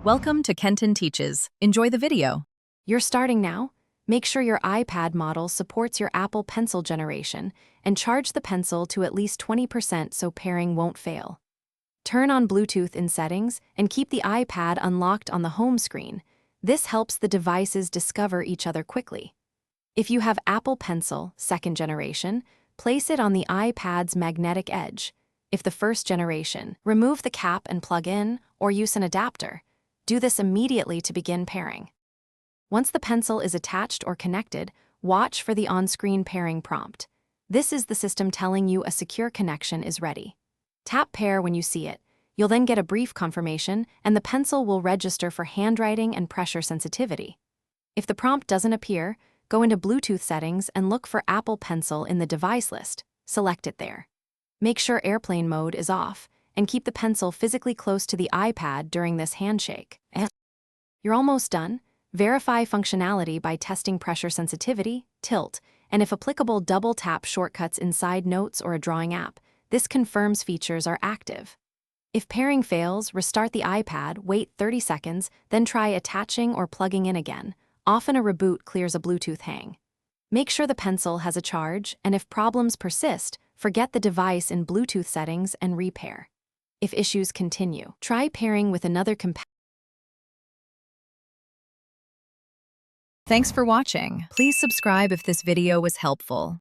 Welcome to Kenton Teaches. Enjoy the video. You're starting now? Make sure your iPad model supports your Apple Pencil generation and charge the pencil to at least 20% so pairing won't fail. Turn on Bluetooth in settings and keep the iPad unlocked on the home screen. This helps the devices discover each other quickly. If you have Apple Pencil, second generation, place it on the iPad's magnetic edge. If the first generation, remove the cap and plug in or use an adapter. Do this immediately to begin pairing. Once the pencil is attached or connected, watch for the on-screen pairing prompt. This is the system telling you a secure connection is ready. Tap Pair when you see it. You'll then get a brief confirmation, and the pencil will register for handwriting and pressure sensitivity. If the prompt doesn't appear, go into Bluetooth settings and look for Apple Pencil in the device list. Select it there. Make sure airplane mode is off, and keep the pencil physically close to the iPad during this handshake. You're almost done. Verify functionality by testing pressure sensitivity, tilt, and if applicable, double-tap shortcuts inside Notes or a drawing app. This confirms features are active. If pairing fails, restart the iPad, wait 30 seconds, then try attaching or plugging in again. Often a reboot clears a Bluetooth hang. Make sure the pencil has a charge, and if problems persist, forget the device in Bluetooth settings and repair. If issues continue, try pairing with another Thanks for watching. Please subscribe if this video was helpful.